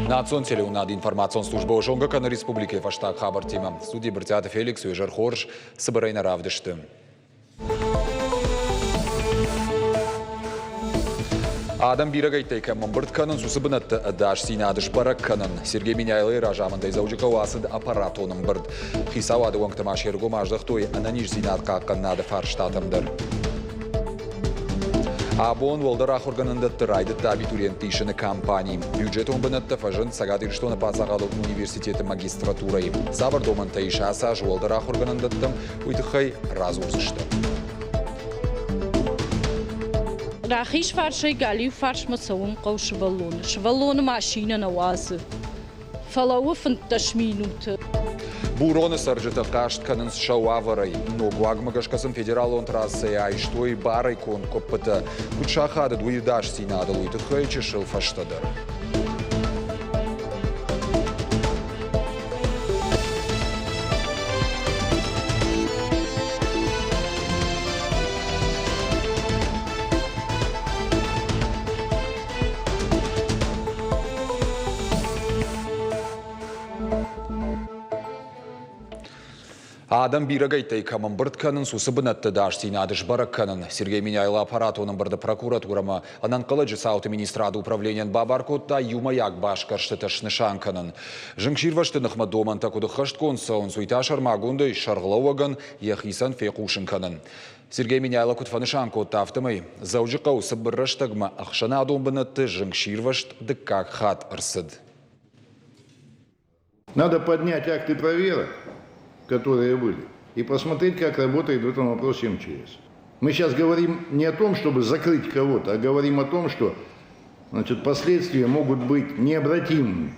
Национ телеунад информацион служба ошонга кана республике фаштаг хабар тема. Студия Бертята Феликс Уежар Хорш Сабарайна Равдышты. Адам бирагайтай кәмін бұрт канын сусыбынатты даш синадыш барак канын. Сергей Миняйлы ражамындай заужика уасыд аппарат оның бұрт. Хисавады оңтыма шерго маждық той ананиш синад қаққаннады фарштатымдыр. Абон волдара органындатты райдытты абитуриент тишіні кампании. Бюджет он бынатты фажын сагадыр что на Пацағалық университеті магистратурай. Сабыр домын тайша саж волдара органындаттым уйтықай разузышты. Рахиш фаршай галив фарш масавун қау шваллоны. Шваллоны машина на вазы. Фалауы фынташ минуты. Буроны саржыты қашт канын шауаварай. Но гуагмагашкасын федерал он трассы айштой барай кон коппыты. Кучахады дуидаш синадыл уйтықай чешыл фаштадар. Адам бирагайтай камын бұрт канын сусыбынатты даш синадыш барак канын. Сергей Миняйлы аппарат оның бұрды прокуратурама анан қылыжы сауты министрады управлениен бабаркотта юмаяк башкаршты ташнышан канын. Жыңширвашты нықма доман такуды қышт консауын суйта шармагунды шарғылауаган яхисан фекушын канын. Сергей Миняйлы кутфанышан котта автомай. Заужы қаусы бірраштагма ақшана адомбынатты жыңширвашт дыкак хат ырсыд. Надо поднять акты проверок, которые были, и посмотреть, как работает в этом вопросе МЧС. Мы сейчас говорим не о том, чтобы закрыть кого-то, а говорим о том, что последствия могут быть необратимыми.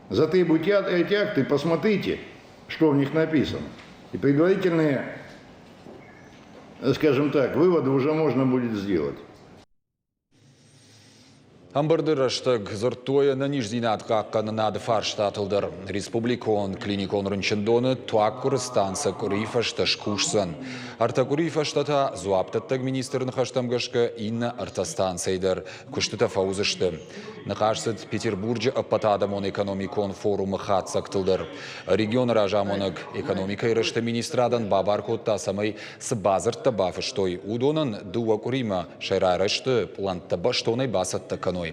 Затребуйте эти акты, посмотрите, что в них написано. И предварительные, скажем так, выводы уже можно будет сделать. Амбардыраштаг зыртоя на ниждинат қаққанынады фарштатылдыр. Республикон клиникон рынчындоны туак курыстанса курифашташ кушсан. Арта курифаштата зуаптаттаг министрін хаштамгашка инна артастанцайдыр. Күштіта фаузышты. Нақашсыд Петербурджи аппатадамон экономикон форумы хатсақтылдыр. Регион ражамоныг экономика ирышты министрадан бабаркотта самай сбазыртта бафыштой. Удонын дуа курима шайрайрышты плантта баштонай басатта каной.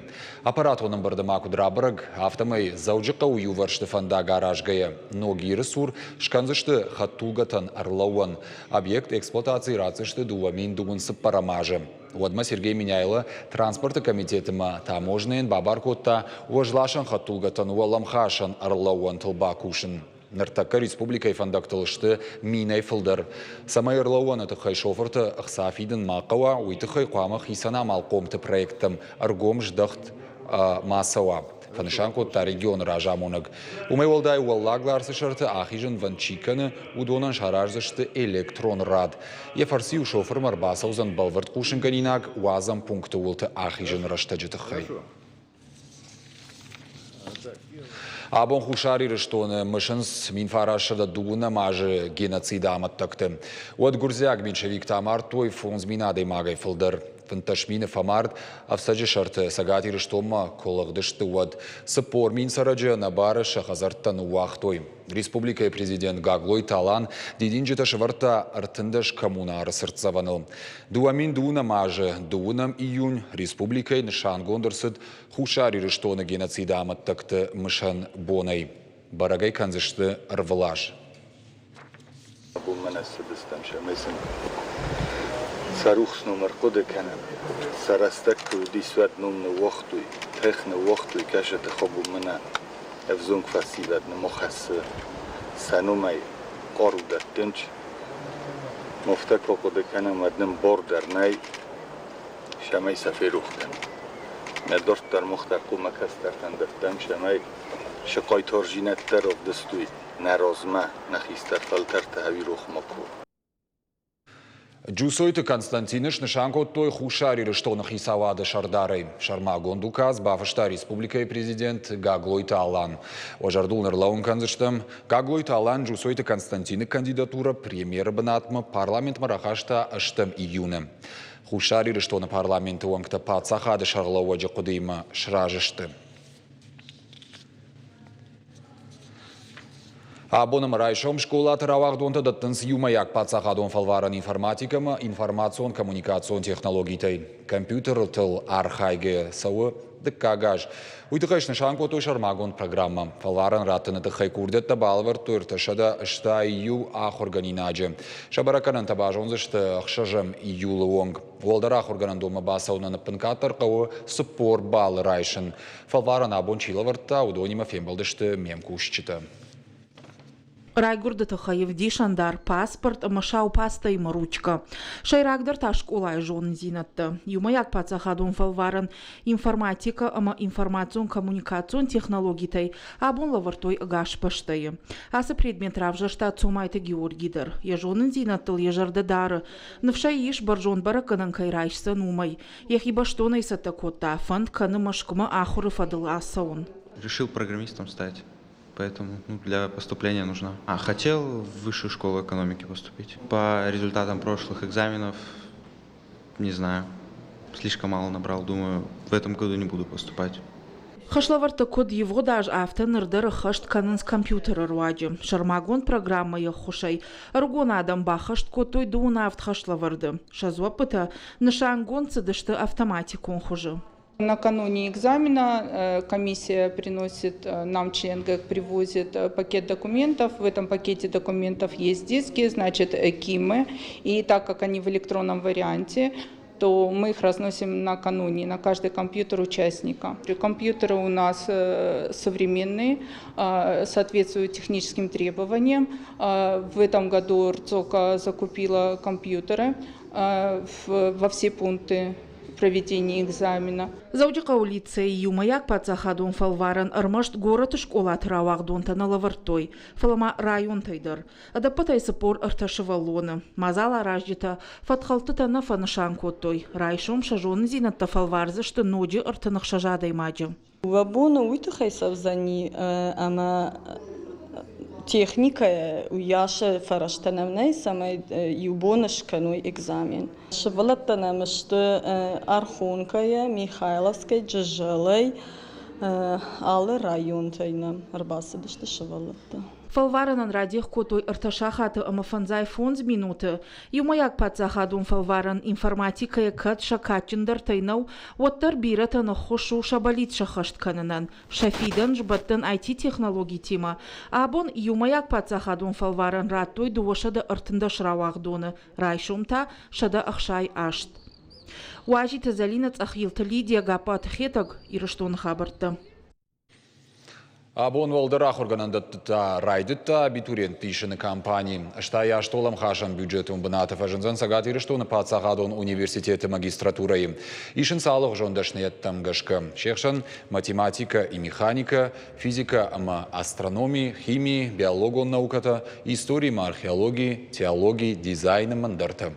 Аппарат оның бірдіма күдрабырыг автомай заужыққа уyu варшты фанда гаражгая. Но гиры сур шканзышты хаттулгатан арлауан. Объект эксплуатации рацышты дуамин дуынсып парамажы. Уадма Сергей Миняйлы транспорты комитетіма таможнайын бабаркотта уажлашан хаттулгатан уаламхашан арлауан тылба кушын. Ныртакка республикай фандактылышты минай фылдыр. Самай ырлауан атықай шофырты ұқсафидын мақыва уйтықай қуамы хисана малқомты проекттім аргом ждақт масауа. Фанышан котта регион ражамоныг. Умай олдай уаллагларсы шарты ахижын ванчиканы удонан шаражзышты электрон рад. Ефарси у шофыр марбасаузан балвард кушынганинак уазам пункты улты ахижын раштаджытықай. Абон хушари рыштоны мышынс минфарашыда дугуна мажы геноцида аматтакты. Уад гурзяг меньшевик тамар той фонз минадой магай фылдыр. Фанташмины фамард авсаджи шарты сагати рыштома колагдышты уад. Сыпор мин сараджы набары шахазарттан уахтой. Республика и президент Гаглой Талан дединджита шварта артындаш коммунары сыртсаваныл. Дуамин дуна мажы, дуунам июнь республикой нышан гондырсыд хушари рыштоны геноцида аматтакты мышан бонай. Барагай канзышты рвылаш. Сарухс номер коды канам. Сарастак дисват номер вахтуй. Техне вахтуй кашет хобу мена. Эвзунг фасиват намохас санумай корудат тынч. Мофтак коды канам аднам бордер най. Шамай сафирухтан. Медорт дар мохтар кумакастар тандартам шамай шакай торжинат таров дастуй. Наразма нахистар фалтар тавирух маку. Джусойты Константиныш нышанкоттой хушари рыштоны хисавады шардарай. Шарма гондуказ бафышта республика и президент Гаглой Талан. Ожардул нырлауын канзыштым. Гаглой Талан Джусойты Константины кандидатура премьера бынатмы парламент марахашта аштым июны. Хушари рыштоны парламенты уанкта пацахады шарлауаджы кудыйма шражышты. Абоным райшом школа таравагдонта даттынс юмаяк пацахадон фалваран информатикама, информацион коммуникацион технологией. Компьютер тыл архайге сауы дыккагаж. Уйтықайшны шанко той шармагон программа. Фалваран раттыны тықай курдет табалвар туртышада шта ию ах органинажы. Шабараканан табажонзышты ақшажым июлы онг. Волдар ах органандома басауна пынкатар қауы спор бал райшын. Фалваран абон чилаварта удонима фембалдышты мемкушчыты. Райгурда тахаев дишандар паспорт машау пастай маручка. Шайрагдар та школа жон зинатты. Юмаяк пацахадун фалваран информатика ама информацион коммуникацион технологитай абун лавартой агаш паштай. Асы предмет равжашта цумайта Георгидер. Ежонын зинаттыл ежарды дары. Навшай иш баржон бараканан кайрайшса нумай. Яхиба что найсата кота фанд каны машкума ахуры фадыл асаун. Решил программистом стать. Поэтому для поступления нужно. Хотел в высшую школу экономики поступить. По результатам прошлых экзаменов, не знаю, слишком мало набрал. Думаю, в этом году не буду поступать. Хашлаварта код его даже автонырдары хашт канынс компьютера руаджи. Шармагон программа я хушай. Аргон адам бахашт код той дуна авт хашлаварды. Шазуапыта нашангон цедышты автоматикон хуже. Накануне экзамена комиссия приносит, нам член ГЭК привозит пакет документов. В этом пакете документов есть диски, значит, КИМы. И так как они в электронном варианте, то мы их разносим накануне на каждый компьютер участника. Компьютеры у нас современные, соответствуют техническим требованиям. В этом году РЦОКа закупила компьютеры во все пункты проведения экзамена. Заудика улица юмаяк пацахадун фалваран армашт город школа травагдун таналавартой. Фалама район тайдар. Адапатай сапор арташевалона. Мазала раждита фатхалты тана фанашан котой. Райшом шажон зинатта фалварзы что ноджи артанах шажадай маджи. Вабуна уйтахай савзани ама техника уяша фараштанавнай самай юбонашканой экзамен. Шевалаттана мышты Архункая, Михайловская, Джажалай, алы район тайна арбасыдышты шевалатта. Фалваранан радих котой арташахаты амафанзай фонз минуты. Юмаяк пацахадун фалваран информатика кат шакачиндар тайнау оттар биратана хошу шабалит шахашт кананан. Шафидан жбаттан IT-технологий тима. Абон юмаяк пацахадун фалваран раттой дуошада артында шравагдоны. Райшумта шада ахшай ашт. Уажи тазалина цахилта Лидия гапат хетаг ирыштон хабарта. Абон волдырах органандатта райдытта абитуриент пишины кампании. Штая штолам хашан бюджетум бынатов ажынзан сагат ирыштоны пацахадон университеты магистратурой. Ишин салых жондашнеттам гашка. Шехшан математика и механика, физика ама астрономии, химии, биологон науката, истории археологии, теологии, дизайна мандарта.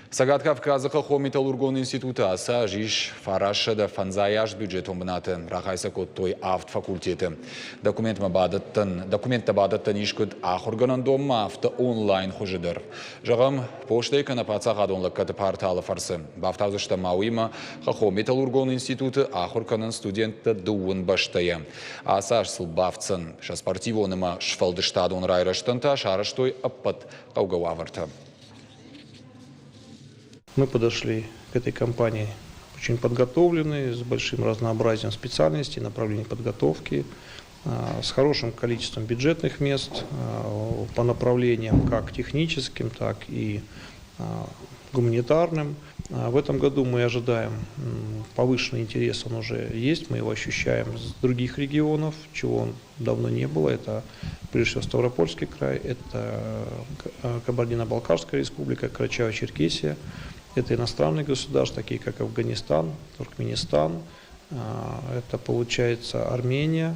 Сагат Кавказа Хо металлургон института аса жиш фарашада фанзаяш бюджетом бнаты рахайса код той авт факультеты. Документ бадаттан ишкуд ахорганан дома авто онлайн хужидер. Жагам поштейка на пацахадонлык каты порталы фарсы. Бафтазышта мауима Хо металлургон институты ахорганан студентта дуын баштая. Аса сылбавцын шаспартивоныма шфалдыштадон райраштанта шараштой аппат каугаварта. Мы подошли к этой кампании очень подготовленные, с большим разнообразием специальностей, направлений подготовки, с хорошим количеством бюджетных мест по направлениям как техническим, так и гуманитарным. В этом году мы ожидаем повышенный интерес, он уже есть, мы его ощущаем с других регионов, чего давно не было. Это прежде всего Ставропольский край, это Кабардино-Балкарская республика, Карачаево-Черкесия. Это иностранные государства, такие как Афганистан, Туркменистан, это получается Армения.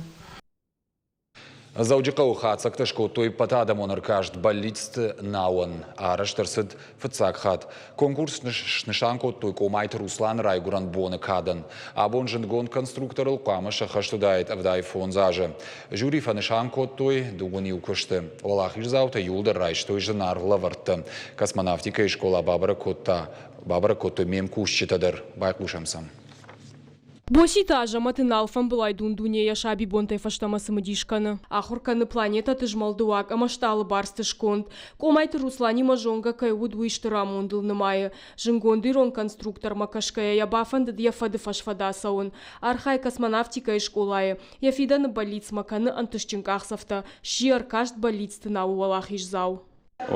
Заудикау хат сактышку той патадам он аркашт баллист науан, а раштарсид фацак хат. Конкурс нышанку той комайт Руслан Райгуран боны кадан. Абон жингон конструктор лкама шахаштудает авдай фонзаже. Жюри фанышанку той дугуни укушты. Олах ирзаута юлда райш той женар лаварта. Космонавтика и школа Бабара Котта мем кушчитадыр. Байкушамсам. Боситажа матыналфам былай дундуне шаби бонтай фаштамасы мадишканы. Ахурканы планета тыжмалдуак, амашталы барсты шконд. Комайты Руслани мажонга кайвуд уишты рамондыл нымайы. Жингонды рон конструктор макашкая ябафанды дьяфады фашфадасаун. Архай космонавтика и школайы. Яфиданы болиц маканы антышчинкахсавта. Шиар кашт болиц тынау валах ижзау.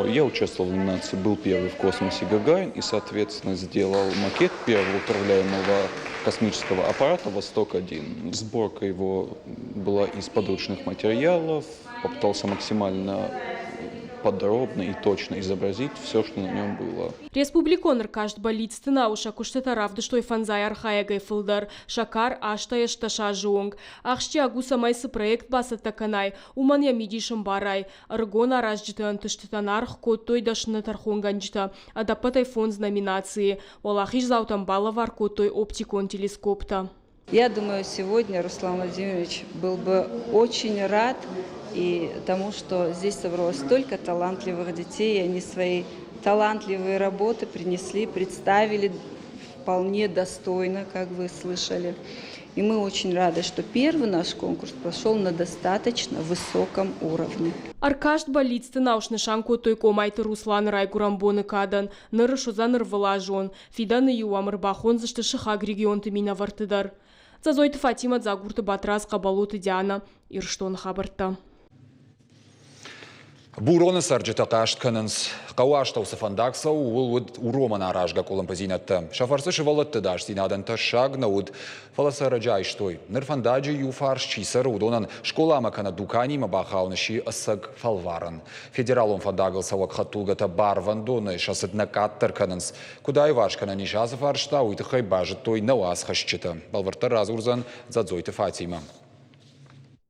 Я участвовал в номинации «Был первый в космосе Гагарин» и, соответственно, сделал макет первого управляемого космического аппарата «Восток-1». Сборка его была из подручных материалов. Попытался максимально подробно и точно изобразить все, что на нем было. Республиконер кашт болит стынауша куштетарав дыштой фанзай архая гайфылдар. Шакар аштая шташа жонг. Ахшчи агуса майсы проект басат таканай. Уман я мидишем барай. Аргона разжиты антыштетанарх код той дашны тархонганджита. Адапатай фонд номинации. Олахиш заутамбала вар код той оптикон телескопта. Я думаю, сегодня Руслан Владимирович был бы очень рад и тому, что здесь собралось столько талантливых детей, и они свои талантливые работы принесли, представили вполне достойно, как вы слышали. И мы очень рады, что первый наш конкурс прошел на достаточно высоком уровне. Аркашт болит наушны шанку той комайты Руслан Райгурамбоны кадан, нырышуза нырвалажон, фиданы юамыр бахон зашты шихаг регионты мина вартыдар. Зазойты Фатима Загурты Батрас Кабалуты Диана Ирштон Хабарта. Буроны сарджита каштканынс. Кауаштаусы фандаксау улвуд уроман аражга колым позинатты. Шафарсы шывалатты даш зинаданта шаг науд фаласара джайштой. Нырфандаджи юфарш чисар удонан школамакана дукани мабахауныши ассаг фалваран. Федералон фандагл савак хатулгата барвандоны шасыд накаттарканынс. Кудай вашкана нишазы фаршта уйтыхай бажит той науас хашчита. Балварта разурзан задзойты Фатима.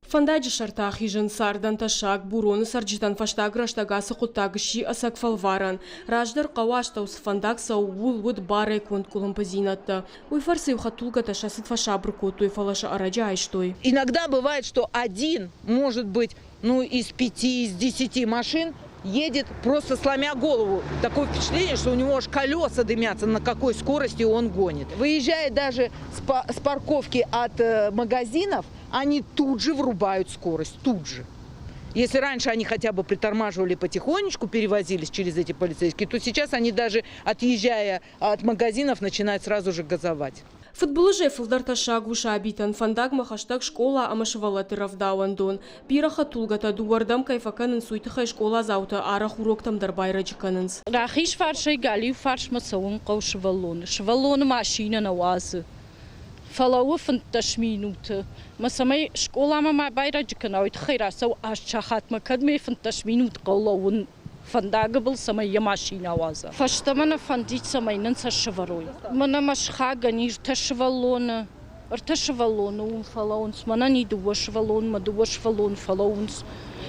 Фандаджи шартахи жын сардан ташак, буроны сарджитан фаштаг раштагасы құттагыши асак фалваран. Раждар қауаштаус фандакса уылвуд барай конт кулым позинатта. Уйфарсы ухатулга ташасыд фашабры коту и фалаша араджа айштой. Иногда бывает, что один, может быть, из 5, из 10 машин едет просто сломя голову. Такое впечатление, что у него аж колеса дымятся, на какой скорости он гонит. Выезжая даже с парковки от магазинов, они тут же врубают скорость, тут же. Если раньше они хотя бы притормаживали потихонечку, перевозились через эти полицейские, то сейчас они даже, отъезжая от магазинов, начинают сразу же газовать. Футболжей фылдарта шагу шабитан фандаг махаштаг школа амашвалаты равдауандон. Пира хатулгата дуардам кайфаканын суйтыхай школа заута арах уроктам дарбайраджиканынс. Рахиш фаршай галив фарш масаун қау швалон. Швалон машина на вазы. Фалауы фынташ минуты. Масамай школа мама байраджикана уйтыхай расау ашчахат макадмей фынташ минут қаулауын. Фандага был самая машина ваза. Фаштамана фандить самайнын сашварой. Мана машха ганир ташвалона. Арташвалона ун фалаунс. Мана не дуашвалон, ма дуашвалон фалаунс.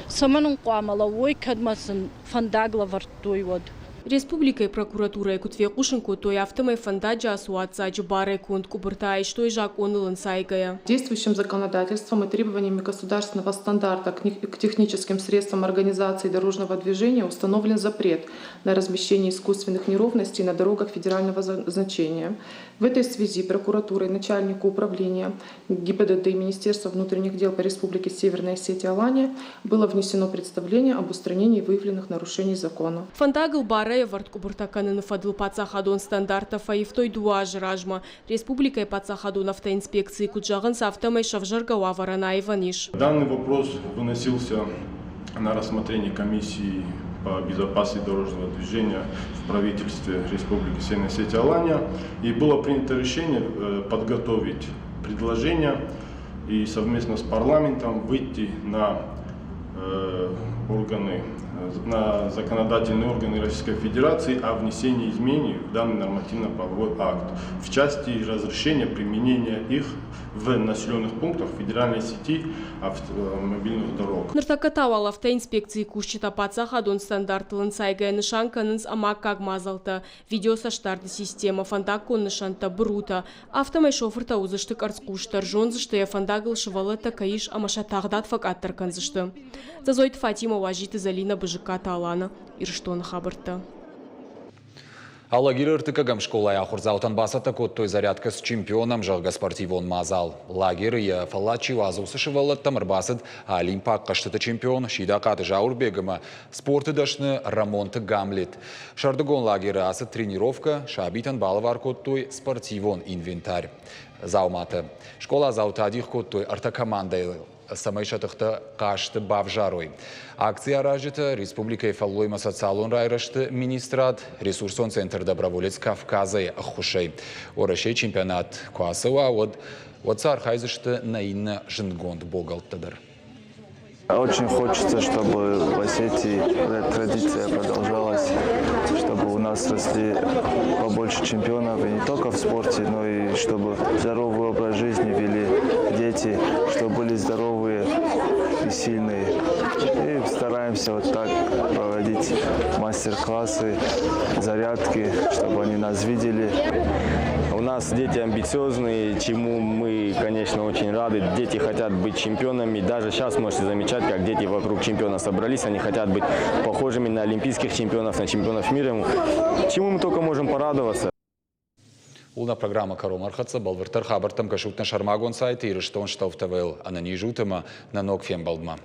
Саманун қуамалауой кадмасын фандагла вартой вад. Республика и прокуратура Кутве Кушенко той автомой фандаджа асуатса джибары конт кубуртай, что и жак онылын сайгая. Действующим законодательством и требованиями государственного стандарта к техническим средствам организации дорожного движения установлен запрет на размещение искусственных неровностей на дорогах федерального значения. В этой связи прокуратура и начальнику управления ГИБДД и Министерства внутренних дел по Республике Северная Осетия-Алания было внесено представление об устранении выявленных нарушений закона. Фандагл бара варт кубуртаканы нафадыл пацахадон стандартов и в той дуаж ражма. Республика и пацахадон автоинспекции куджаган с автомой шавжаргава варана Иваниш. Данный вопрос выносился на рассмотрение комиссии по безопасности дорожного движения в правительстве Республики Северная Осетия-Алания. И было принято решение подготовить предложение и совместно с парламентом выйти на на законодательные органы Российской Федерации о внесении изменений в данный нормативно-правовой акт в части разрешения применения их в населенных пунктах федеральной сети автомобильных дорог. Ныртакатауал автоинспекции кушчита пацахадон стандартлын сайгая нышанканынс амак как мазалта. Видео со штарты система фандакон нышанта брута. Автомай шоферта узыштык арцкуштар жонзышты фандагл шывалата каиш амаша тагдат факаттарканзышты. Зазойт Фатима важиты залина быжыка талана Ирштон Хабарта. Лагерь ыртыкагам школа яхурзаутан басата коттой зарядка с чемпионом жалга спортивон мазал. Лагерь я фалачи вазусы шивалат тамарбасад, а олимпак каштата чемпион шидакаты жаурбегама спорты дашны рамонты гамлет. Шардугон лагерь асад тренировка, шабитан балавар коттой спортивон инвентарь. Заумата. Школа заутадих коттой арта команда самайшатыхта кашты бавжарой. Акция ражита Республика Фаллойма социалон райрашты министрат ресурсон центр доброволец Кавказа хушей. Орашей чемпионат квасова от цар хайзышты наинна жингонд богалтадар. Очень хочется, чтобы в Осетии эта традиция продолжалась, чтобы у нас росли побольше чемпионов, и не только в спорте, но и чтобы здоровый образ жизни вели дети, чтобы были здоровые и сильные. И стараемся вот так проводить мастер-классы, зарядки, чтобы они нас видели. У нас дети амбициозные, чему мы, конечно, очень рады. Дети хотят быть чемпионами. Даже сейчас можете замечать, как дети вокруг чемпиона собрались. Они хотят быть похожими на олимпийских чемпионов, на чемпионов мира. Чему мы только можем порадоваться. Улна программа «Каром Архатса» Балвертар Хабартам Кашутна Шармагон сайты и Рештон Штауфтавел, а на ней жутыма на ног Фембалдма.